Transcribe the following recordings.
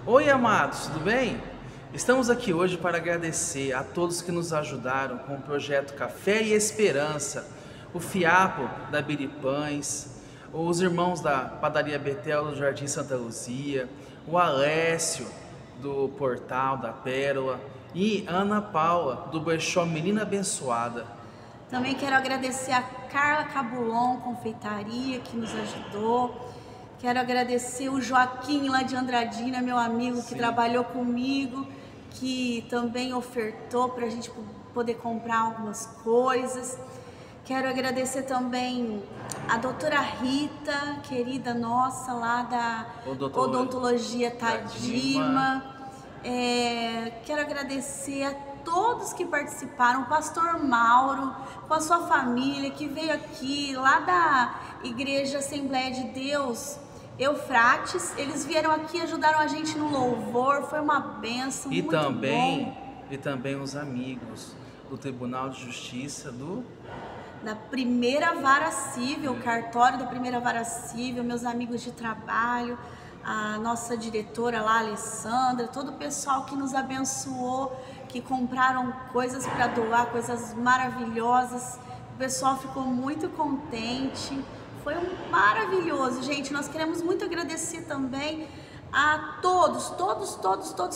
Oi, amados, tudo bem? Estamos aqui hoje para agradecer a todos que nos ajudaram com o projeto Café e Esperança, o Fiapo da Biripães, os irmãos da Padaria Betel do Jardim Santa Luzia, o Alessio do Portal da Pérola e Ana Paula do Brechó Menina Abençoada. Também quero agradecer a Carla Cabulon Confeitaria, que nos ajudou. Quero agradecer o Joaquim lá de Andradina, meu amigo, que trabalhou comigo, que também ofertou para a gente poder comprar algumas coisas. Quero agradecer também a doutora Rita, querida nossa, lá da Odontologia Tadima. Quero agradecer a todos que participaram, o pastor Mauro, com a sua família, que veio aqui, lá da Igreja Assembleia de Deus, Eufrates. Eles vieram aqui, ajudaram a gente no louvor, foi uma bênção, muito bom. E também os amigos do Tribunal de Justiça da Primeira Vara Civil, o cartório da Primeira Vara Civil, meus amigos de trabalho, a nossa diretora lá, Alessandra, todo o pessoal que nos abençoou, que compraram coisas para doar, coisas maravilhosas. O pessoal ficou muito contente, foi maravilhoso, gente. Nós queremos muito agradecer também a todos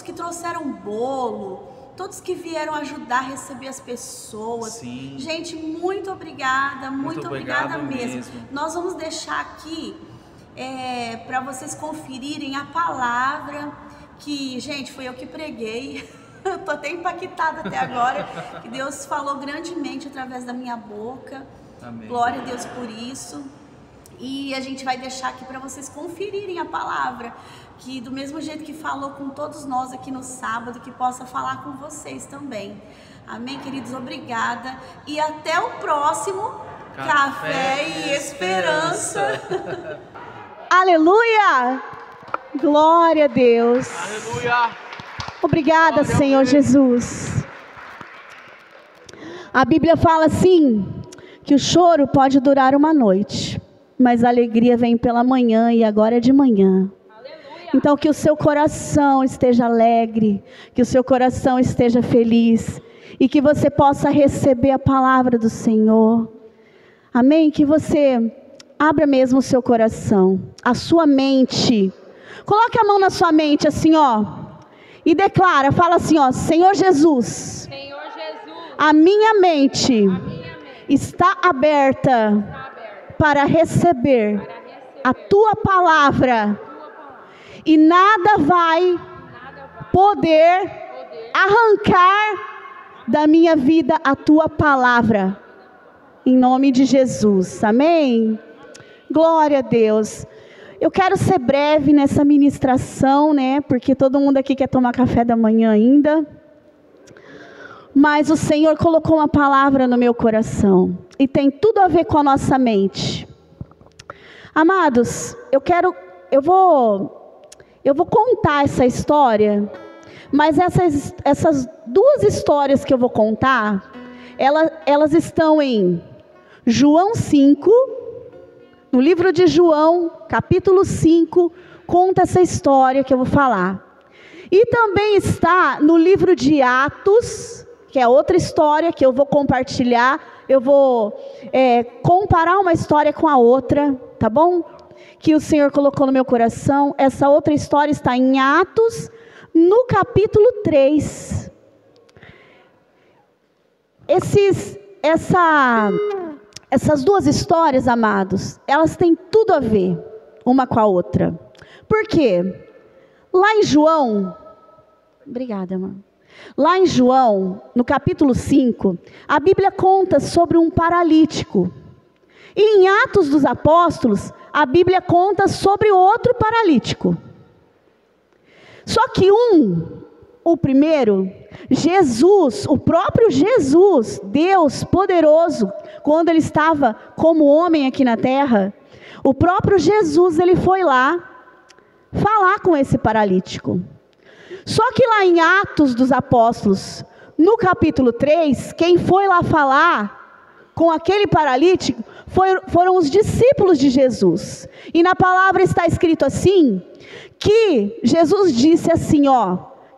que trouxeram bolo, todos que vieram ajudar a receber as pessoas. Sim. Gente, muito obrigada, muito obrigada mesmo. Nós vamos deixar aqui para vocês conferirem a palavra que, gente, foi eu que preguei. Eu tô até impactada até agora, que Deus falou grandemente através da minha boca. Amém. Glória a Deus por isso. E a gente vai deixar aqui para vocês conferirem a palavra, que do mesmo jeito que falou com todos nós aqui no sábado, que possa falar com vocês também. Amém, queridos? Obrigada. E até o próximo Café e Esperança. Aleluia! Glória a Deus. Aleluia! Obrigada, Glória Senhor Jesus. A Bíblia fala assim, que o choro pode durar uma noite, mas a alegria vem pela manhã, e agora é de manhã. Aleluia! Então que o seu coração esteja alegre, que o seu coração esteja feliz, e que você possa receber a palavra do Senhor. Amém? Que você abra mesmo o seu coração, a sua mente. Coloque a mão na sua mente assim, ó. E declara, fala assim, ó: Senhor Jesus, a minha mente está aberta para receber a tua palavra, e nada vai poder arrancar da minha vida a tua palavra, em nome de Jesus, amém? Glória a Deus. Eu quero ser breve nessa ministração, né? Porque todo mundo aqui quer tomar café da manhã ainda. Mas o Senhor colocou uma palavra no meu coração, e tem tudo a ver com a nossa mente. Amados, eu vou contar essa história, mas essas duas histórias que eu vou contar, elas estão em João 5, no livro de João, capítulo 5, conta essa história que eu vou falar. E também está no livro de Atos, que é outra história que eu vou compartilhar. Eu vou comparar uma história com a outra, tá bom? Que o Senhor colocou no meu coração. Essa outra história está em Atos, no capítulo 3. Essas duas histórias, amados, elas têm tudo a ver uma com a outra. Por quê? Lá em João, obrigada, mãe. Lá em João, no capítulo 5, a Bíblia conta sobre um paralítico. E em Atos dos Apóstolos, a Bíblia conta sobre outro paralítico. Só que o primeiro, Jesus, o próprio Jesus, Deus poderoso, quando ele estava como homem aqui na terra, o próprio Jesus, ele foi lá falar com esse paralítico. Só que lá em Atos dos Apóstolos, no capítulo 3, quem foi lá falar com aquele paralítico foram os discípulos de Jesus. E na palavra está escrito assim, que Jesus disse assim,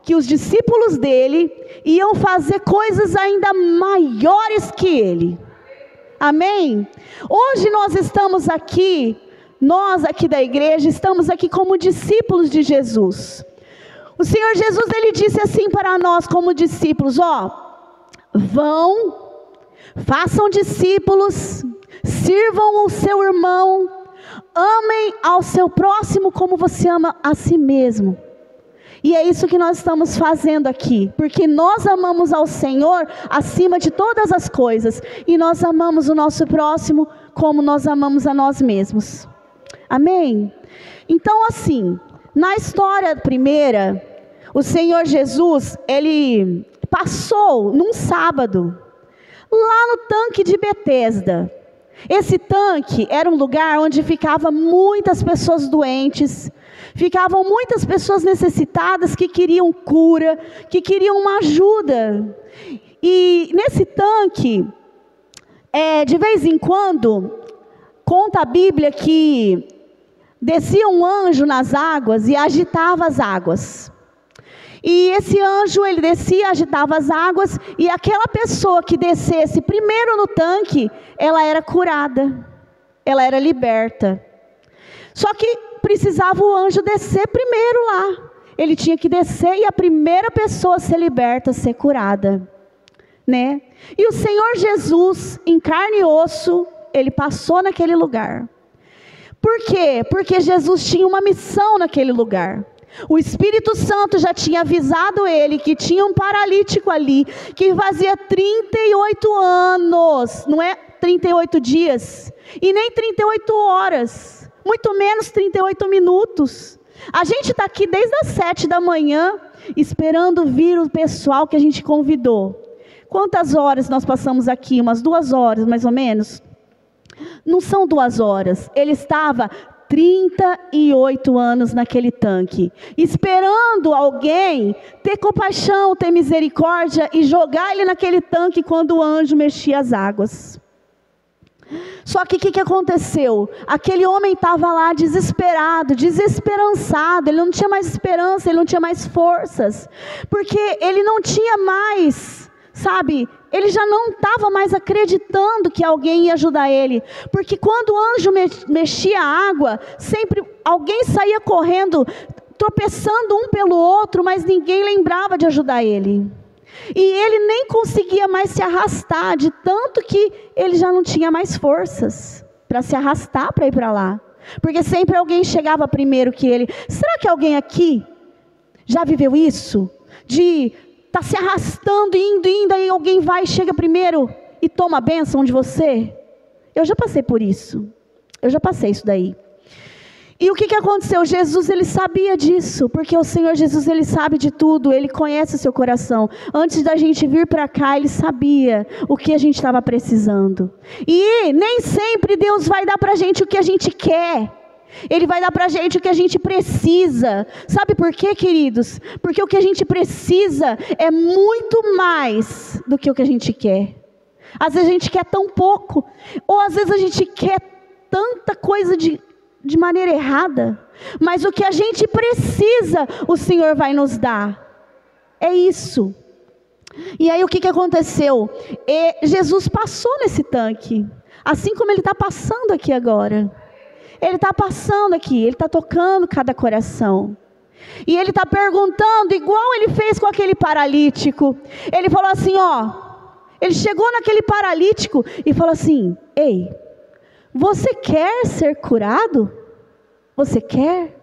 que os discípulos dele iam fazer coisas ainda maiores que ele. Amém? Hoje nós estamos aqui, nós aqui da igreja, estamos aqui como discípulos de Jesus. O Senhor Jesus, ele disse assim para nós como discípulos, vão, façam discípulos, sirvam o seu irmão, amem ao seu próximo como você ama a si mesmo. E é isso que nós estamos fazendo aqui, porque nós amamos ao Senhor acima de todas as coisas, e nós amamos o nosso próximo como nós amamos a nós mesmos. Amém? Então assim, na história primeira, o Senhor Jesus, ele passou num sábado, lá no tanque de Betesda. Esse tanque era um lugar onde ficavam muitas pessoas doentes, ficavam muitas pessoas necessitadas que queriam cura, que queriam uma ajuda. E nesse tanque, de vez em quando, conta a Bíblia que descia um anjo nas águas e agitava as águas. E esse anjo, ele descia, agitava as águas, e aquela pessoa que descesse primeiro no tanque, ela era curada, ela era liberta. Só que precisava o anjo descer primeiro lá. Ele tinha que descer e a primeira pessoa a ser liberta, a ser curada, né? E o Senhor Jesus, em carne e osso, ele passou naquele lugar. Por quê? Porque Jesus tinha uma missão naquele lugar. O Espírito Santo já tinha avisado ele que tinha um paralítico ali, que fazia 38 anos, não é 38 dias, e nem 38 horas, muito menos 38 minutos. A gente está aqui desde as 7 da manhã, esperando vir o pessoal que a gente convidou. Quantas horas nós passamos aqui? Umas 2 horas, mais ou menos? Não são 2 horas. Ele estava 38 anos naquele tanque, esperando alguém ter compaixão, ter misericórdia e jogar ele naquele tanque quando o anjo mexia as águas. Só que o que aconteceu? Aquele homem estava lá desesperado, desesperançado, ele não tinha mais esperança, ele não tinha mais forças, porque ele não tinha mais, sabe, ele já não estava mais acreditando que alguém ia ajudar ele, porque quando o anjo mexia a água, sempre alguém saía correndo, tropeçando um pelo outro, mas ninguém lembrava de ajudar ele. E ele nem conseguia mais se arrastar, de tanto que ele já não tinha mais forças para se arrastar para ir para lá. Porque sempre alguém chegava primeiro que ele. Será que alguém aqui já viveu isso? De estar se arrastando, indo, aí alguém vai e chega primeiro e toma a bênção de você? Eu já passei por isso. Eu já passei isso daí. E o que aconteceu? Jesus, ele sabia disso, porque o Senhor Jesus, ele sabe de tudo, ele conhece o seu coração. Antes da gente vir para cá, ele sabia o que a gente estava precisando. E nem sempre Deus vai dar para a gente o que a gente quer. Ele vai dar para a gente o que a gente precisa. Sabe por quê, queridos? Porque o que a gente precisa é muito mais do que o que a gente quer. Às vezes a gente quer tão pouco, ou às vezes a gente quer tanta coisa de maneira errada, mas o que a gente precisa, o Senhor vai nos dar. É isso. E aí o que aconteceu? Jesus passou nesse tanque, assim como ele está passando aqui agora. Ele está passando aqui, ele está tocando cada coração. E ele está perguntando, igual ele fez com aquele paralítico. Ele falou assim, ele chegou naquele paralítico e falou assim: ei, você quer ser curado? Você quer?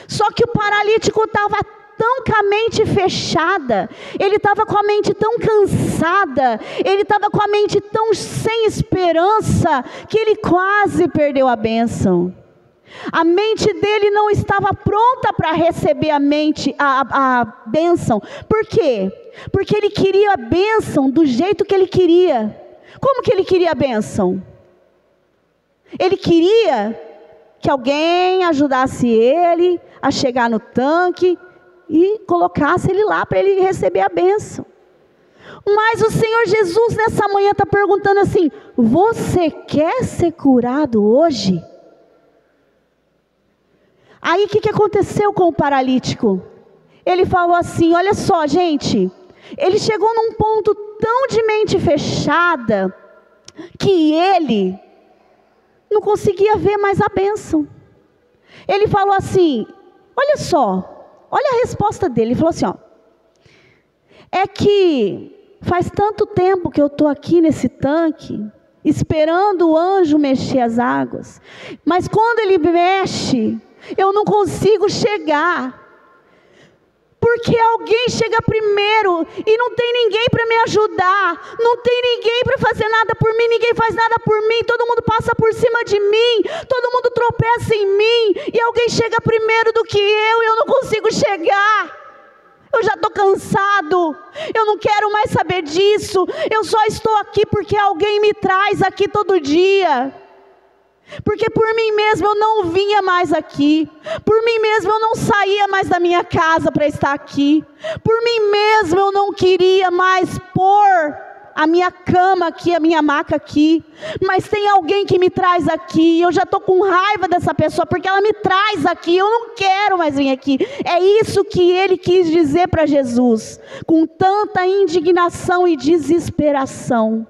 Só que o paralítico estava tão com a mente fechada, ele estava com a mente tão cansada, ele estava com a mente tão sem esperança, que ele quase perdeu a bênção. A mente dele não estava pronta para receber a bênção. Por quê? Porque ele queria a bênção do jeito que ele queria. Como que ele queria a bênção? Ele queria que alguém ajudasse ele a chegar no tanque e colocasse ele lá para ele receber a bênção. Mas o Senhor Jesus nessa manhã está perguntando assim: você quer ser curado hoje? Aí o que aconteceu com o paralítico? Ele falou assim, olha só gente, ele chegou num ponto tão de mente fechada, que ele não conseguia ver mais a bênção. Ele falou assim, olha só, olha a resposta dele, ele falou assim, ó, é que faz tanto tempo que eu estou aqui nesse tanque, esperando o anjo mexer as águas, mas quando ele mexe, eu não consigo chegar, porque alguém chega primeiro, e não tem ninguém para me ajudar, não tem ninguém para fazer nada por mim, ninguém faz nada por mim, todo mundo passa por cima de mim, todo mundo tropeça em mim, e alguém chega primeiro do que eu não consigo chegar. Eu já estou cansado, eu não quero mais saber disso, eu só estou aqui porque alguém me traz aqui todo dia, porque por mim mesmo eu não vinha mais aqui, por mim mesmo eu não saía mais da minha casa para estar aqui, por mim mesmo eu não queria mais pôr a minha cama aqui, a minha maca aqui, mas tem alguém que me traz aqui, eu já estou com raiva dessa pessoa, porque ela me traz aqui, eu não quero mais vir aqui. É isso que ele quis dizer para Jesus, com tanta indignação e desesperança.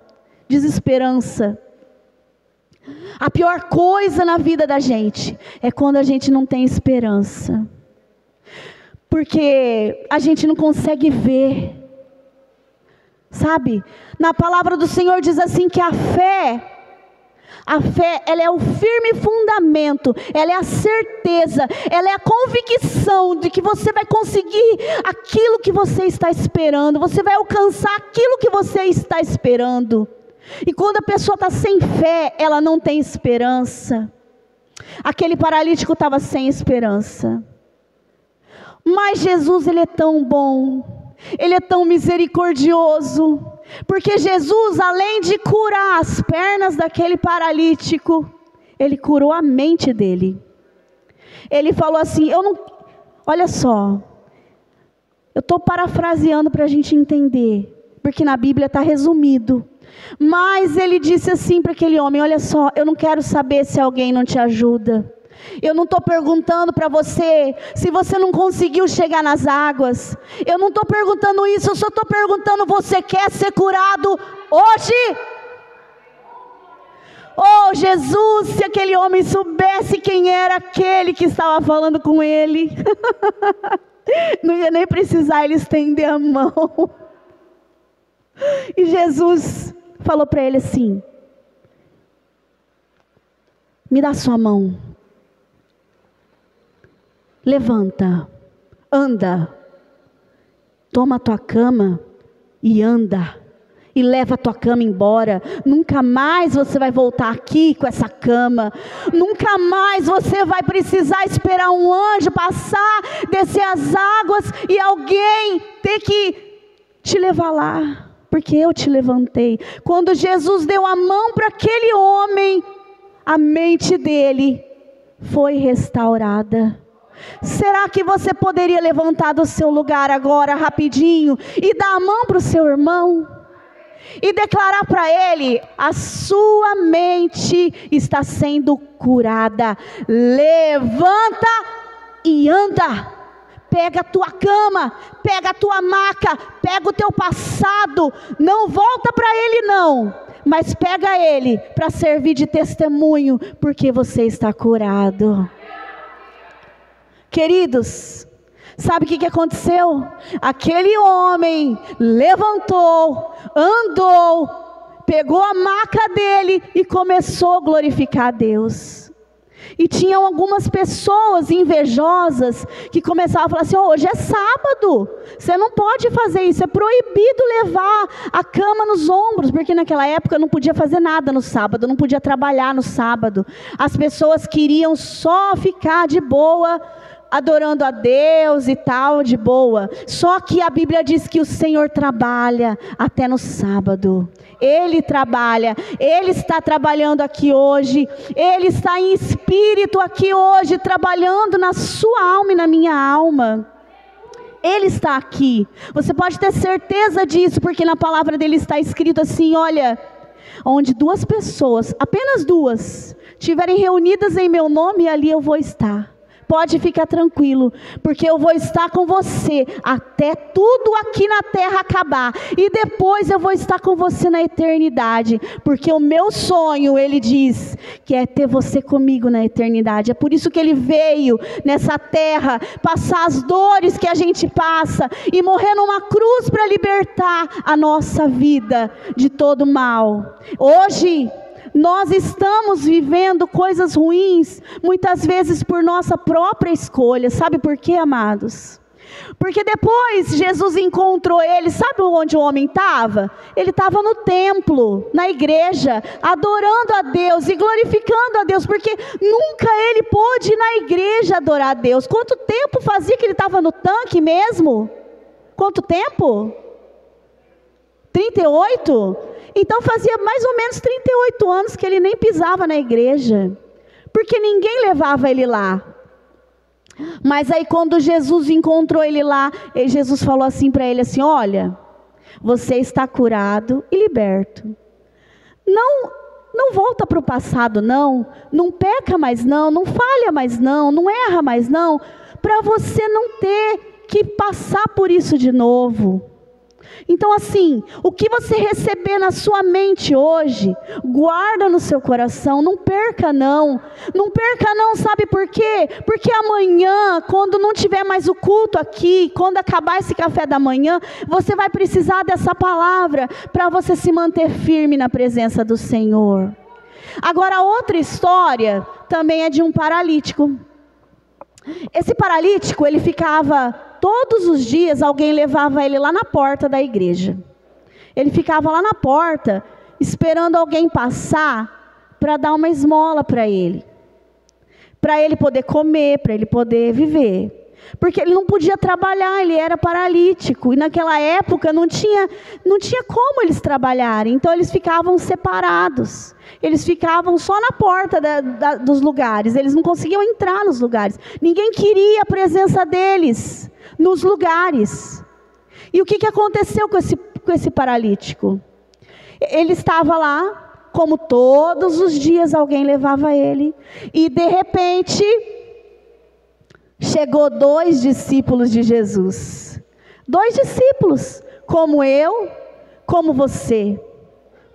A pior coisa na vida da gente, é quando a gente não tem esperança, porque a gente não consegue ver. Sabe, na palavra do Senhor diz assim que a fé, ela é o firme fundamento, ela é a certeza, ela é a convicção de que você vai conseguir aquilo que você está esperando, você vai alcançar aquilo que você está esperando. E quando a pessoa está sem fé, ela não tem esperança. Aquele paralítico estava sem esperança, mas Jesus, ele é tão bom, ele é tão misericordioso, porque Jesus, além de curar as pernas daquele paralítico, ele curou a mente dele. Ele falou assim, olha só, eu estou parafraseando para a gente entender, porque na Bíblia está resumido, mas ele disse assim para aquele homem, olha só, eu não quero saber se alguém não te ajuda, eu não estou perguntando para você se você não conseguiu chegar nas águas, eu não estou perguntando isso, eu só estou perguntando, você quer ser curado hoje? Oh Jesus, se aquele homem soubesse quem era aquele que estava falando com ele, não ia nem precisar ele estender a mão. E Jesus falou para ele assim, me dá sua mão, levanta, anda, toma a tua cama e anda, e leva a tua cama embora. Nunca mais você vai voltar aqui com essa cama, nunca mais você vai precisar esperar um anjo passar, descer as águas e alguém ter que te levar lá, porque eu te levantei. Quando Jesus deu a mão para aquele homem, a mente dele foi restaurada. Será que você poderia levantar do seu lugar agora rapidinho e dar a mão para o seu irmão e declarar para ele, a sua mente está sendo curada, levanta e anda, pega a tua cama, pega a tua maca, pega o teu passado, não volta para ele não, mas pega ele para servir de testemunho, porque você está curado. Queridos, sabe o que aconteceu? Aquele homem levantou, andou, pegou a maca dele e começou a glorificar a Deus. E tinham algumas pessoas invejosas que começavam a falar assim, hoje é sábado, você não pode fazer isso, é proibido levar a cama nos ombros, porque naquela época não podia fazer nada no sábado, não podia trabalhar no sábado. As pessoas queriam só ficar de boa, adorando a Deus e tal, de boa. Só que a Bíblia diz que o Senhor trabalha até no sábado. Ele trabalha, Ele está trabalhando aqui hoje, Ele está em espírito aqui hoje, trabalhando na sua alma e na minha alma. Ele está aqui. Você pode ter certeza disso, porque na palavra dele está escrito assim, olha, onde 2 pessoas, apenas 2, estiverem reunidas em meu nome, ali eu vou estar. Pode ficar tranquilo, porque eu vou estar com você até tudo aqui na terra acabar. E depois eu vou estar com você na eternidade. Porque o meu sonho, ele diz, que é ter você comigo na eternidade. É por isso que ele veio nessa terra, passar as dores que a gente passa e morrer numa cruz para libertar a nossa vida de todo mal. Hoje nós estamos vivendo coisas ruins, muitas vezes por nossa própria escolha. Sabe por quê, amados? Porque depois Jesus encontrou ele, sabe onde o homem estava? Ele estava no templo, na igreja, adorando a Deus e glorificando a Deus, porque nunca ele pôde ir na igreja adorar a Deus. Quanto tempo fazia que ele estava no tanque mesmo? Quanto tempo? 38? Então fazia mais ou menos 38 anos que ele nem pisava na igreja, porque ninguém levava ele lá. Mas aí quando Jesus encontrou ele lá, Jesus falou assim para ele assim, olha, você está curado e liberto. Não volta para o passado não peca mais não falha mais não erra mais não, para você não ter que passar por isso de novo. Então assim, o que você receber na sua mente hoje, guarda no seu coração, não perca não, sabe por quê? Porque amanhã, quando não tiver mais o culto aqui, quando acabar esse café da manhã, você vai precisar dessa palavra, para você se manter firme na presença do Senhor. Agora outra história, também é de um paralítico. Esse paralítico, ele ficava, todos os dias alguém levava ele lá na porta da igreja. Ele ficava lá na porta, esperando alguém passar, para dar uma esmola para ele poder comer, para ele poder viver. Porque ele não podia trabalhar, ele era paralítico, e naquela época não tinha como eles trabalharem, então eles ficavam separados, eles ficavam só na porta dos lugares, eles não conseguiam entrar nos lugares, ninguém queria a presença deles nos lugares. E o que aconteceu com esse paralítico? Ele estava lá, como todos os dias alguém levava ele, e de repente chegou 2 discípulos de Jesus. 2 discípulos, como eu, como você.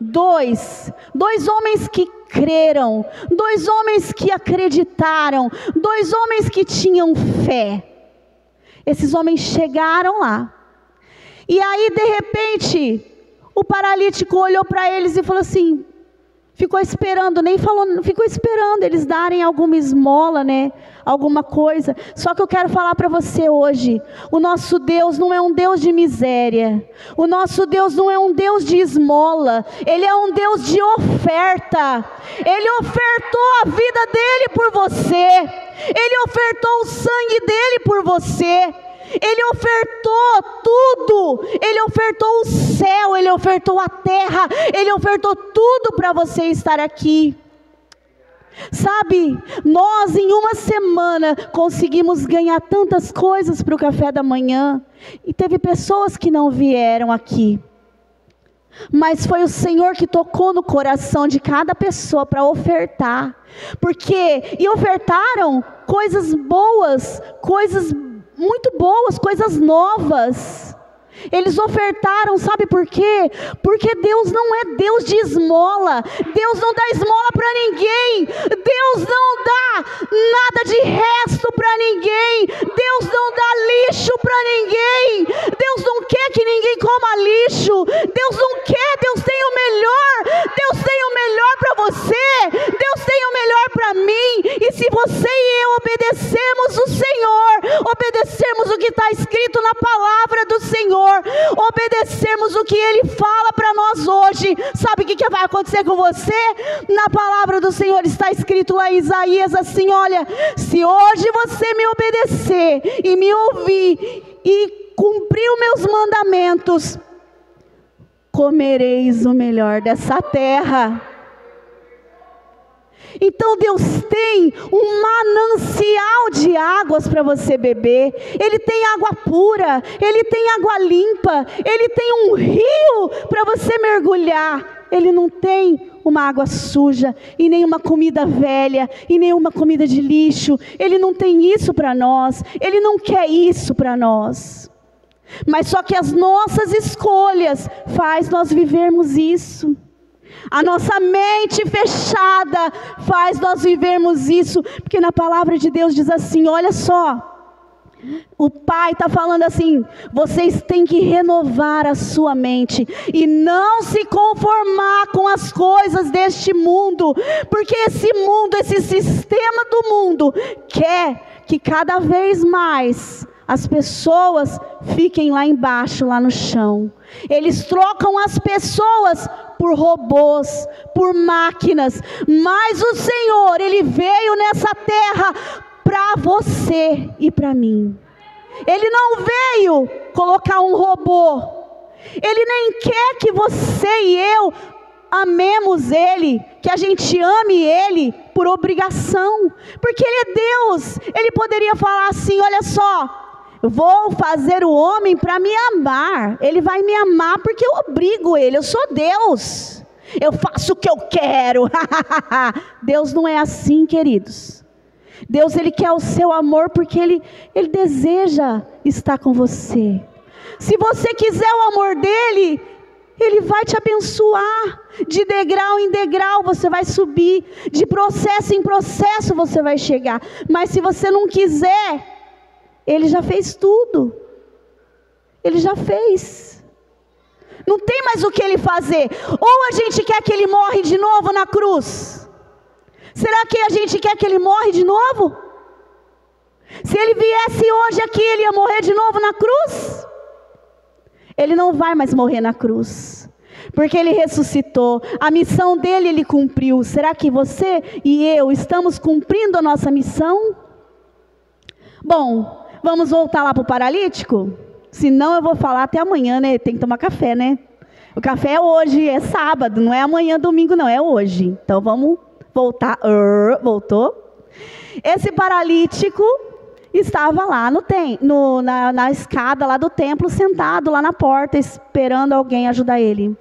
2 homens que creram, 2 homens que acreditaram, 2 homens que tinham fé. Esses homens chegaram lá. E aí, de repente, o paralítico olhou para eles e falou assim, ficou esperando, nem falou, ficou esperando eles darem alguma esmola, né? Alguma coisa. Só que eu quero falar para você hoje, o nosso Deus não é um Deus de miséria, o nosso Deus não é um Deus de esmola, Ele é um Deus de oferta. Ele ofertou a vida dele por você, Ele ofertou o sangue dele por você, Ele ofertou tudo, Ele ofertou o céu, Ele ofertou a terra, Ele ofertou tudo para você estar aqui. Sabe, nós em uma semana conseguimos ganhar tantas coisas para o café da manhã, e teve pessoas que não vieram aqui, mas foi o Senhor que tocou no coração de cada pessoa para ofertar, e ofertaram coisas boas, coisas muito boas, coisas novas. Eles ofertaram, sabe por quê? Porque Deus não é Deus de esmola, Deus não dá esmola para ninguém, Deus não dá nada de resto para ninguém, Deus não dá lixo para ninguém, Deus não quer que ninguém coma lixo, Deus não quer, Deus tem o melhor, Deus tem o melhor para você, Deus tem o melhor para mim. E se você e eu obedecemos o Senhor, obedecemos o que está escrito na palavra do Senhor, obedecemos o que Ele fala para nós hoje, sabe o que vai acontecer com você? Na palavra do Senhor está escrito lá em Isaías assim, olha, se hoje você me obedecer e me ouvir e cumprir os meus mandamentos, comereis o melhor dessa terra. Então Deus tem um manancial de águas para você beber. Ele tem água pura, Ele tem água limpa, Ele tem um rio para você mergulhar. Ele não tem uma água suja, e nenhuma comida velha, e nenhuma comida de lixo. Ele não tem isso para nós, Ele não quer isso para nós. Mas só que as nossas escolhas faz nós vivermos isso. A nossa mente fechada faz nós vivermos isso, porque na palavra de Deus diz assim, olha só, o Pai está falando assim, vocês têm que renovar a sua mente, e não se conformar com as coisas deste mundo, porque esse mundo, esse sistema do mundo, quer que cada vez mais as pessoas fiquem lá embaixo, lá no chão. Eles trocam as pessoas por robôs, por máquinas, mas o Senhor, Ele veio nessa terra para você e para mim. Ele não veio colocar um robô, Ele nem quer que você e eu amemos Ele, que a gente ame Ele por obrigação, porque Ele é Deus. Ele poderia falar assim, olha só, vou fazer o homem para me amar, ele vai me amar porque eu obrigo ele, eu sou Deus, eu faço o que eu quero. Deus não é assim, queridos. Deus, Ele quer o seu amor porque Ele deseja estar com você. Se você quiser o amor dEle, Ele vai te abençoar, de degrau em degrau você vai subir, de processo em processo você vai chegar. Mas se você não quiser, Ele já fez tudo, Ele já fez, não tem mais o que Ele fazer. Ou a gente quer que Ele morre de novo na cruz? Será que a gente quer que Ele morre de novo? Se Ele viesse hoje aqui, Ele ia morrer de novo na cruz? Ele não vai mais morrer na cruz, porque Ele ressuscitou, a missão dEle Ele cumpriu. Será que você e eu estamos cumprindo a nossa missão? Bom, vamos voltar lá para o paralítico? Senão eu vou falar até amanhã, né? Tem que tomar café, né? O café é hoje, é sábado, não é amanhã, domingo, não, é hoje. Então vamos voltar. Voltou? Esse paralítico estava lá na escada lá do templo, sentado lá na porta, esperando alguém ajudar ele.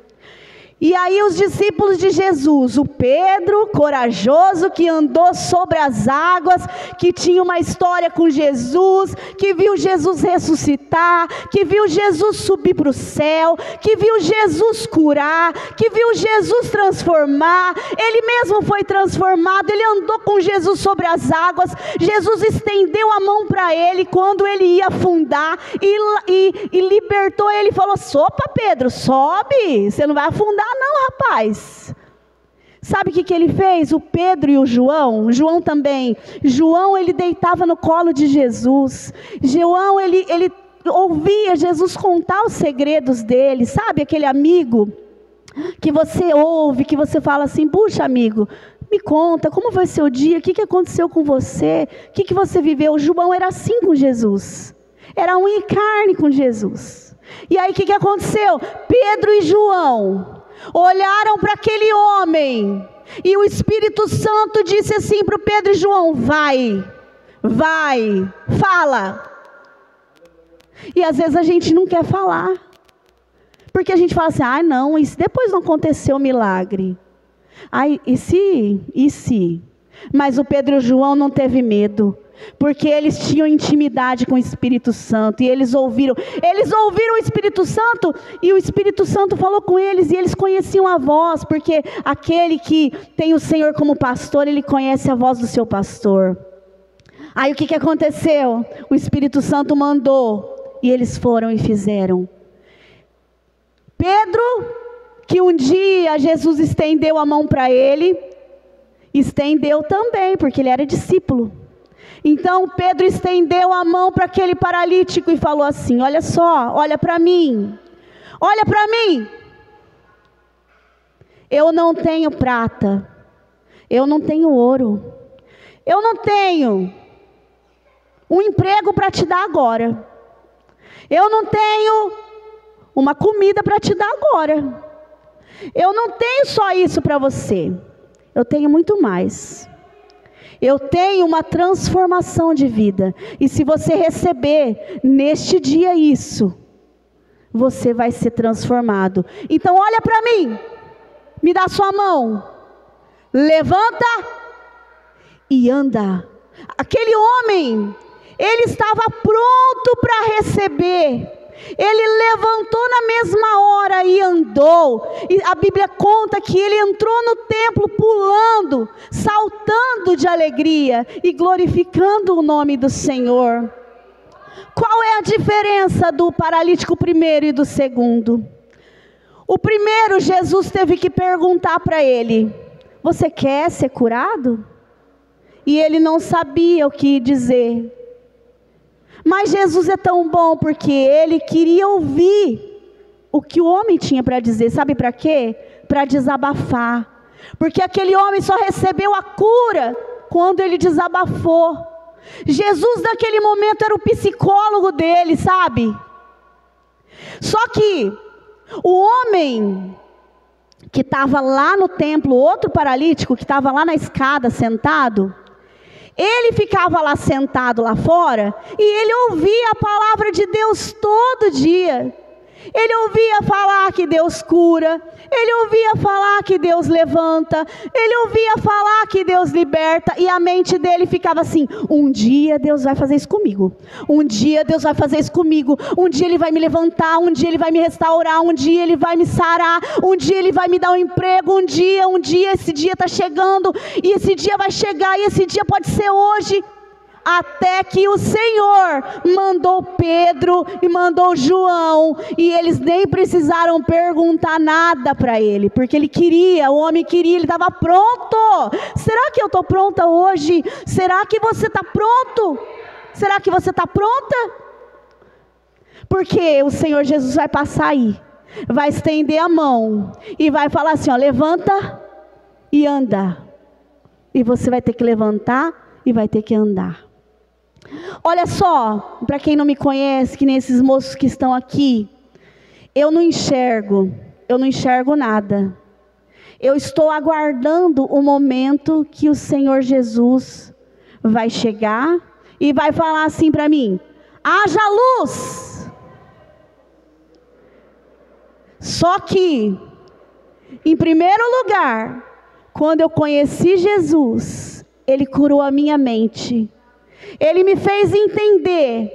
E aí os discípulos de Jesus, o Pedro, corajoso, que andou sobre as águas, que tinha uma história com Jesus, que viu Jesus ressuscitar, que viu Jesus subir para o céu, que viu Jesus curar, que viu Jesus transformar, ele mesmo foi transformado, ele andou com Jesus sobre as águas, Jesus estendeu a mão para ele quando ele ia afundar, e libertou ele, falou, sopa Pedro, sobe, você não vai afundar não, rapaz. Sabe o que ele fez? O Pedro e o João também. João, ele deitava no colo de Jesus. João, ele ouvia Jesus contar os segredos dele. Sabe aquele amigo que você ouve, que você fala assim, puxa amigo, me conta, como foi seu dia? O que aconteceu com você? O que você viveu? João era assim com Jesus. Era unha e carne com Jesus. E aí o que aconteceu? Pedro e João olharam para aquele homem, e o Espírito Santo disse assim para o Pedro e João, vai, fala. E às vezes a gente não quer falar, porque a gente fala assim, não, e se depois não aconteceu o milagre? E se? Mas o Pedro e o João não teve medo, porque eles tinham intimidade com o Espírito Santo, e eles ouviram o Espírito Santo, e o Espírito Santo falou com eles, e eles conheciam a voz, porque aquele que tem o Senhor como pastor, ele conhece a voz do seu pastor. Aí o que aconteceu? O Espírito Santo mandou, e eles foram e fizeram. Pedro, que um dia Jesus estendeu a mão para ele, estendeu também, porque ele era discípulo. Então Pedro estendeu a mão para aquele paralítico e falou assim, olha só, olha para mim, eu não tenho prata, eu não tenho ouro, eu não tenho um emprego para te dar agora, eu não tenho uma comida para te dar agora, eu não tenho só isso para você, eu tenho muito mais. Eu tenho uma transformação de vida. E se você receber neste dia isso, você vai ser transformado. Então olha para mim. Me dá sua mão. Levanta e anda. Aquele homem, ele estava pronto para receber. Ele levantou na mesma hora e andou. E a Bíblia conta que ele entrou no templo pulando, saltando de alegria e glorificando o nome do Senhor. Qual é a diferença do paralítico primeiro e do segundo? O primeiro, Jesus teve que perguntar para ele: você quer ser curado? E ele não sabia o que dizer. Mas Jesus é tão bom porque ele queria ouvir o que o homem tinha para dizer. Sabe para quê? Para desabafar. Porque aquele homem só recebeu a cura quando ele desabafou. Jesus naquele momento era o psicólogo dele, sabe? Só que o homem que estava lá no templo, outro paralítico que estava lá na escada sentado, ele ficava lá sentado lá fora e ele ouvia a palavra de Deus todo dia. Ele ouvia falar que Deus cura, ele ouvia falar que Deus levanta, ele ouvia falar que Deus liberta, e a mente dele ficava assim: um dia Deus vai fazer isso comigo, um dia Deus vai fazer isso comigo, um dia Ele vai me levantar, um dia Ele vai me restaurar, um dia Ele vai me sarar, um dia Ele vai me dar um emprego, um dia, esse dia está chegando, e esse dia vai chegar, e esse dia pode ser hoje. Até que o Senhor mandou Pedro e mandou João, e eles nem precisaram perguntar nada para ele, porque ele queria, o homem queria, ele estava pronto. Será que eu estou pronta hoje? Será que você está pronto? Será que você está pronta? Porque o Senhor Jesus vai passar aí, vai estender a mão e vai falar assim: ó, levanta e anda. E você vai ter que levantar e vai ter que andar. Olha só, para quem não me conhece, que nem esses moços que estão aqui, eu não enxergo nada. Eu estou aguardando o momento que o Senhor Jesus vai chegar e vai falar assim para mim: haja luz. Só que, em primeiro lugar, quando eu conheci Jesus, Ele curou a minha mente. Ele me fez entender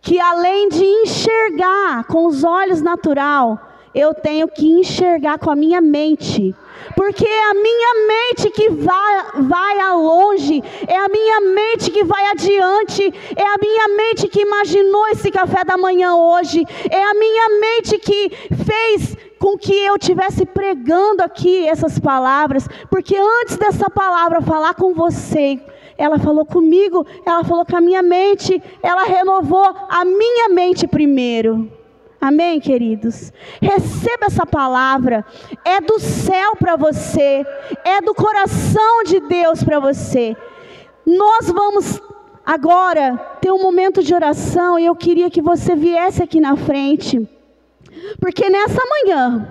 que além de enxergar com os olhos naturais, eu tenho que enxergar com a minha mente. Porque é a minha mente que vai a longe, é a minha mente que vai adiante, é a minha mente que imaginou esse café da manhã hoje, é a minha mente que fez com que eu estivesse pregando aqui essas palavras, porque antes dessa palavra falar com você, ela falou comigo, ela falou com a minha mente, ela renovou a minha mente primeiro. Amém, queridos? Receba essa palavra, é do céu para você, é do coração de Deus para você. Nós vamos agora ter um momento de oração e eu queria que você viesse aqui na frente, porque nessa manhã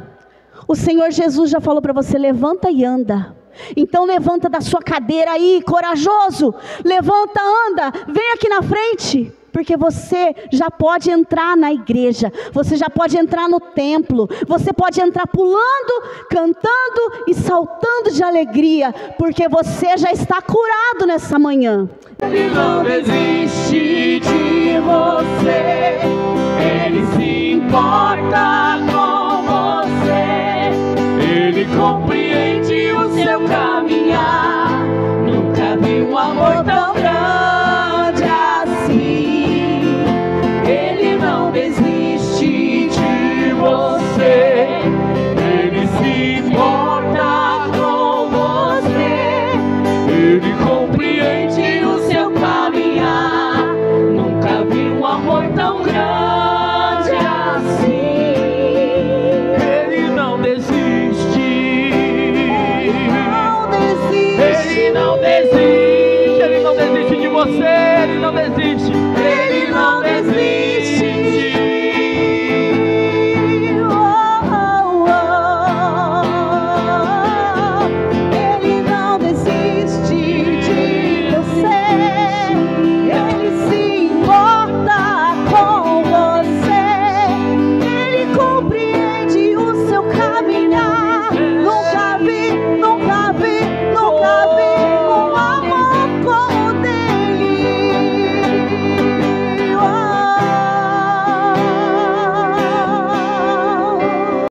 o Senhor Jesus já falou para você: levanta e anda. Então levanta da sua cadeira aí, corajoso, levanta, anda, vem aqui na frente, porque você já pode entrar na igreja, você já pode entrar no templo, você pode entrar pulando, cantando e saltando de alegria, porque você já está curado nessa manhã. Ele não desiste de você, Ele se importa com você, Ele compreende o seu caminhar. Nunca vi um amor tão grande assim. Ele não desiste de você, Ele se importa com você, Ele compreende o seu caminhar. Nunca vi um amor tão grande